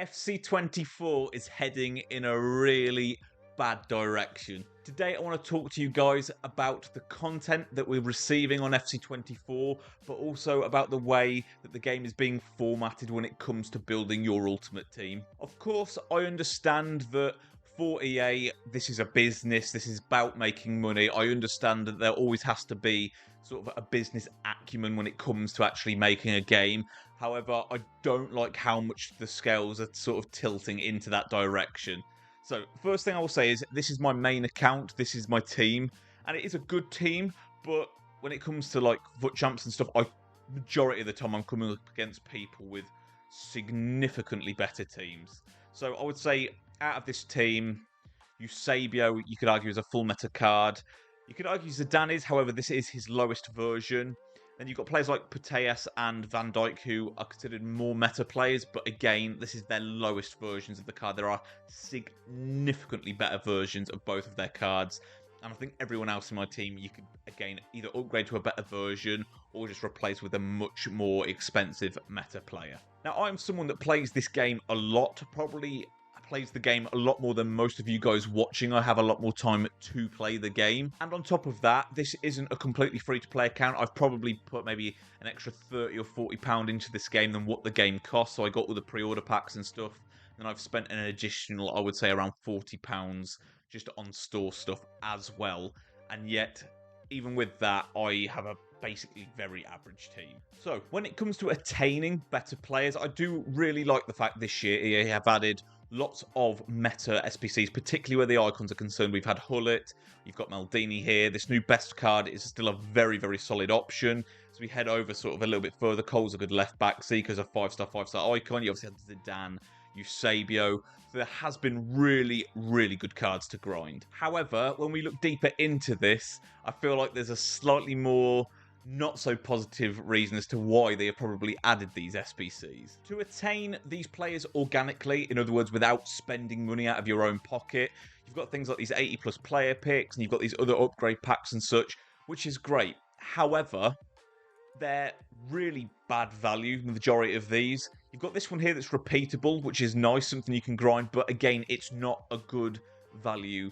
FC24 is heading in a really bad direction. Today I want to talk to you guys about the content that we're receiving on FC24, but also about the way that the game is being formatted when it comes to building your ultimate team. Of course, I understand that for EA, this is a business, this is about making money. I understand that there always has to be sort of a business acumen when it comes to actually making a game. However, I don't like how much the scales are sort of tilting into that direction. So, first thing I will say is this is my main account, this is my team, and it is a good team, but when it comes to like foot champs and stuff, majority of the time I'm coming up against people with significantly better teams. So I would say out of this team, Eusebio, you could argue, is a full meta card. You could argue Zidane is, however, this is his lowest version. Then you've got players like Putellas and Van Dijk who are considered more meta players, but again, this is their lowest versions of the card. There are significantly better versions of both of their cards. And I think everyone else in my team, you could, again, either upgrade to a better version or just replace with a much more expensive meta player. Now, I'm someone that plays this game a lot, probably plays the game a lot more than most of you guys watching. I have a lot more time to play the game. And on top of that, this isn't a completely free-to-play account. I've probably put maybe an extra £30 or £40 into this game than what the game costs. So I got all the pre-order packs and stuff. And I've spent an additional, I would say, around £40 just on store stuff as well. And yet, even with that, I have a basically very average team. So, when it comes to attaining better players, I do really like the fact this year EA have added lots of meta SBCs, particularly where the icons are concerned. We've had Hullet, you've got Maldini here. This new best card is still a very, very solid option. So we head over sort of a little bit further. Cole's a good left back. Zico's a 5-star icon. You obviously had Zidane, Eusebio. So there has been really, really good cards to grind. However, when we look deeper into this, I feel like there's a slightly more not so positive reason as to why they have probably added these SBCs. To attain these players organically, in other words, without spending money out of your own pocket, you've got things like these 80+ player picks, and you've got these other upgrade packs and such, which is great. However, they're really bad value, the majority of these. You've got this one here that's repeatable, which is nice, something you can grind, but again, it's not a good value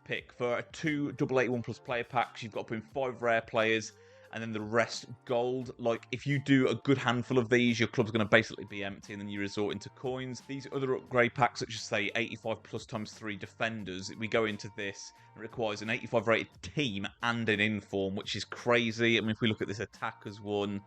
pick. For 2 881+ player packs, you've got to put in 5 rare players, and then the rest gold. Like, if you do a good handful of these, your club's going to basically be empty, and then you resort into coins. These other upgrade packs, such as, say, 85+ times 3 defenders, we go into this, it requires an 85 rated team and an inform, which is crazy. I mean, if we look at this attackers one,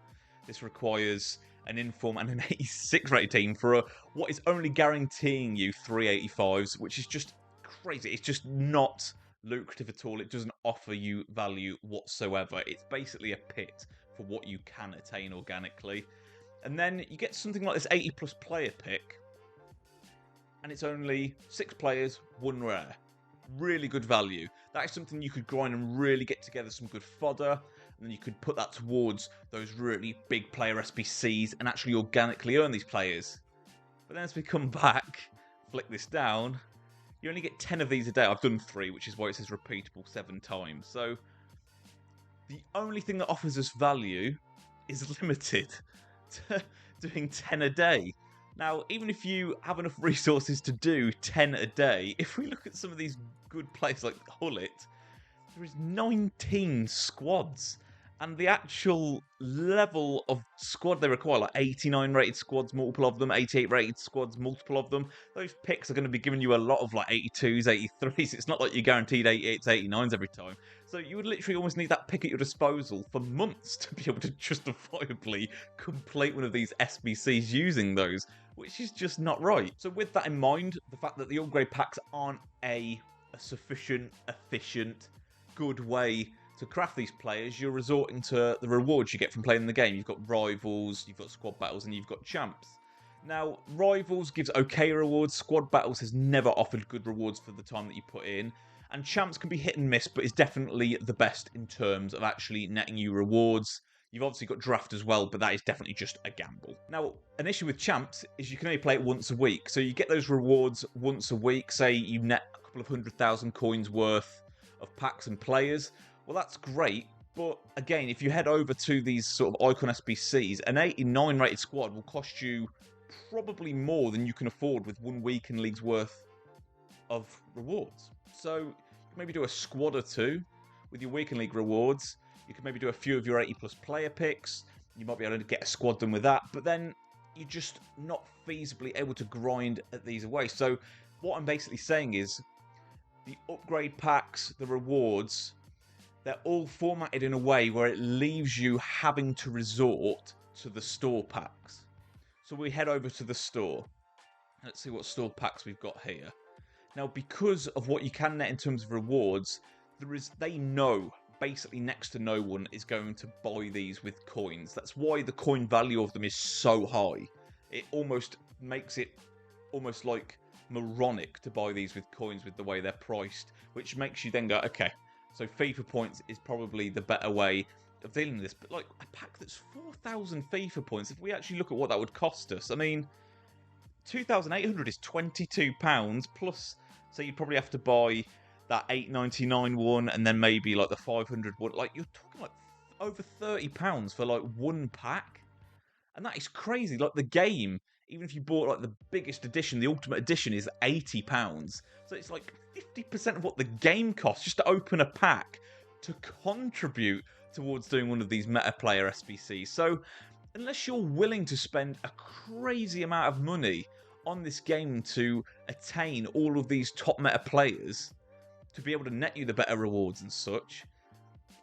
this requires an inform and an 86 rated team for what is only guaranteeing you 3 85s, which is just crazy. It's just not lucrative at all. It doesn't offer you value whatsoever. It's basically a pit for what you can attain organically. And then you get something like this 80+ player pick, and it's only 6 players, 1 rare. Really good value. That is something you could grind and really get together some good fodder, and then you could put that towards those really big player SBCs and actually organically earn these players. But then as we come back, flick this down, you only get 10 of these a day. I've done 3, which is why it says repeatable 7 times. So the only thing that offers us value is limited to doing 10 a day. Now, even if you have enough resources to do 10 a day, if we look at some of these good players like Hullet, there is 19 squads. And the actual level of squad they require, like 89 rated squads, multiple of them, 88 rated squads, multiple of them, those picks are going to be giving you a lot of like 82s, 83s. It's not like you're guaranteed 88s, 89s every time. So you would literally almost need that pick at your disposal for months to be able to justifiably complete one of these SBCs using those, which is just not right. So with that in mind, the fact that the upgrade packs aren't a sufficient, efficient, good way to craft these players, you're resorting to the rewards you get from playing the game. You've got rivals, you've got squad battles, and you've got champs. Now, rivals gives okay rewards. Squad battles has never offered good rewards for the time that you put in. And champs can be hit and miss, but is definitely the best in terms of actually netting you rewards. You've obviously got draft as well, but that is definitely just a gamble. Now, an issue with champs is you can only play it once a week. So you get those rewards once a week. Say you net a couple of 100,000 coins worth of packs and players. Well, that's great, but again, if you head over to these sort of icon SBCs, an 89 rated squad will cost you probably more than you can afford with one weekend league's worth of rewards. So you can maybe do a squad or two with your weekend league rewards. You can maybe do a few of your 80+ player picks. You might be able to get a squad done with that, but then you're just not feasibly able to grind at these away. So what I'm basically saying is the upgrade packs, the rewards, they're all formatted in a way where it leaves you having to resort to the store packs. So we head over to the store. Let's see what store packs we've got here. Now, because of what you can net in terms of rewards, they know basically next to no one is going to buy these with coins. That's why the coin value of them is so high. It almost makes it almost like moronic to buy these with coins with the way they're priced, which makes you then go, okay, so FIFA points is probably the better way of dealing with this. But like a pack that's 4,000 FIFA points, if we actually look at what that would cost us, I mean, 2,800 is £22 plus, so you'd probably have to buy that £8.99 one and then maybe like the 500 one. Like you're talking like over £30 for like one pack, and that is crazy. Like the game, even if you bought like the biggest edition, the Ultimate Edition is £80, so it's like 50% of what the game costs just to open a pack to contribute towards doing one of these meta player SBCs. So unless you're willing to spend a crazy amount of money on this game to attain all of these top meta players, to be able to net you the better rewards and such,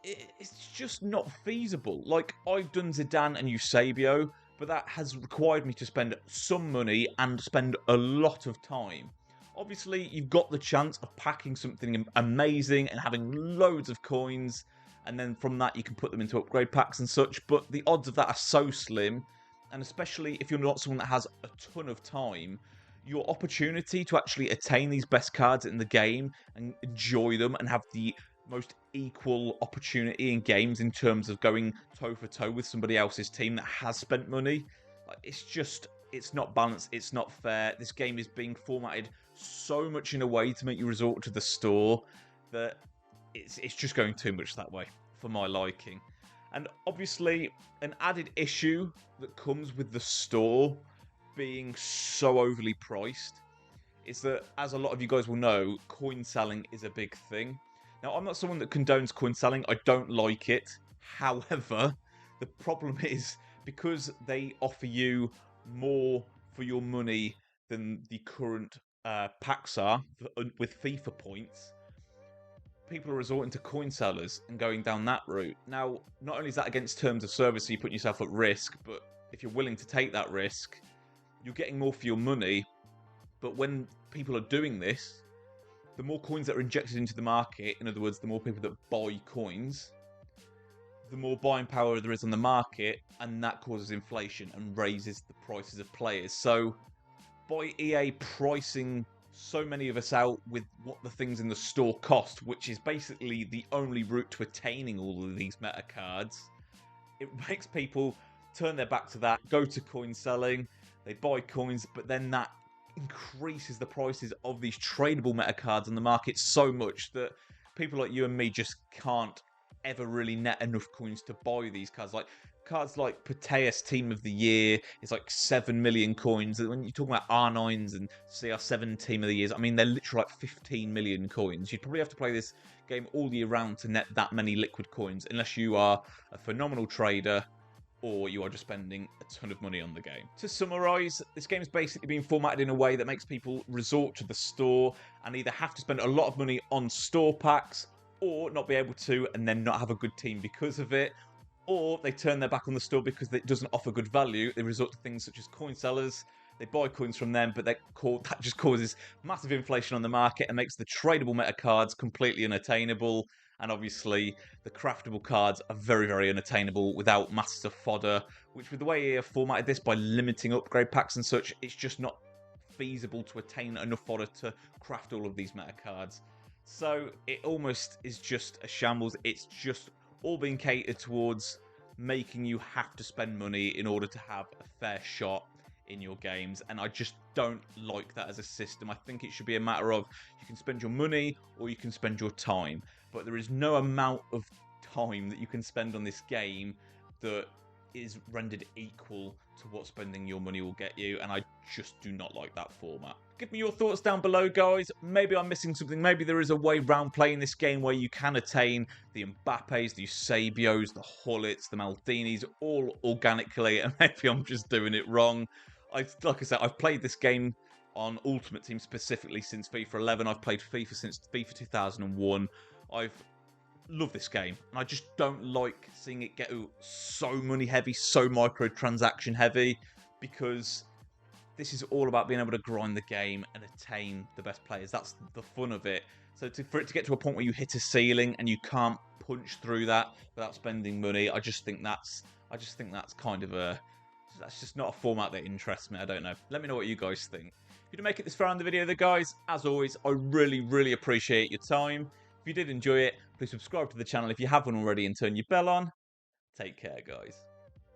it's just not feasible. Like, I've done Zidane and Eusebio, but that has required me to spend some money and spend a lot of time. Obviously, you've got the chance of packing something amazing and having loads of coins, and then from that you can put them into upgrade packs and such, but the odds of that are so slim, and especially if you're not someone that has a ton of time, your opportunity to actually attain these best cards in the game and enjoy them and have the most equal opportunity in games in terms of going toe-for-toe with somebody else's team that has spent money, it's not balanced, it's not fair. This game is being formatted so much in a way to make you resort to the store that it's just going too much that way for my liking. And obviously, an added issue that comes with the store being so overly priced is that, as a lot of you guys will know, coin selling is a big thing. Now, I'm not someone that condones coin selling. I don't like it. However, the problem is because they offer you more for your money than the current packs are with FIFA points, people are resorting to coin sellers and going down that route. Now, not only is that against terms of service, so you're putting yourself at risk, but if you're willing to take that risk, you're getting more for your money. But when people are doing this, the more coins that are injected into the market, in other words, the more people that buy coins, the more buying power there is on the market, and that causes inflation and raises the prices of players. So by EA pricing so many of us out with what the things in the store cost, which is basically the only route to attaining all of these meta cards, it makes people turn their back to that, go to coin selling, they buy coins, but then that increases the prices of these tradable meta cards on the market so much that people like you and me just can't ever really net enough coins to buy these cards. Like cards like Pateas Team of the Year is like 7 million coins. When you're talking about R9s and CR7 Team of the Years, I mean, they're literally like 15 million coins. You'd probably have to play this game all year round to net that many liquid coins, unless you are a phenomenal trader or you are just spending a ton of money on the game. To summarise, this game is basically being formatted in a way that makes people resort to the store and either have to spend a lot of money on store packs or not be able to and then not have a good team because of it, or they turn their back on the store because it doesn't offer good value. They resort to things such as coin sellers. They buy coins from them, but that just causes massive inflation on the market and makes the tradable meta cards completely unattainable. And obviously, the craftable cards are very, very unattainable without master fodder, which with the way you have formatted this by limiting upgrade packs and such, it's just not feasible to attain enough fodder to craft all of these meta cards. So it almost is just a shambles. It's just all being catered towards making you have to spend money in order to have a fair shot in your games, and I just don't like that as a system. I think it should be a matter of you can spend your money or you can spend your time, but there is no amount of time that you can spend on this game that is rendered equal to what spending your money will get you, and I just do not like that format. Give me your thoughts down below, guys. Maybe I'm missing something. Maybe there is a way around playing this game where you can attain the Mbappes, the Eusebios, the Hullits, the Maldinis, all organically, and maybe I'm just doing it wrong. Like I said, I've played this game on Ultimate Team specifically since FIFA 11. I've played FIFA since FIFA 2001. I've love this game, and I just don't like seeing it get so money heavy, so microtransaction heavy, because this is all about being able to grind the game and attain the best players. That's the fun of it. So for it to get to a point where you hit a ceiling and you can't punch through that without spending money, I just think that's kind of that's just not a format that interests me. I don't know. Let me know what you guys think. If you didn't make it this far in the video, though, guys, as always, I really appreciate your time. If you did enjoy it, please subscribe to the channel if you haven't already and turn your bell on. Take care, guys.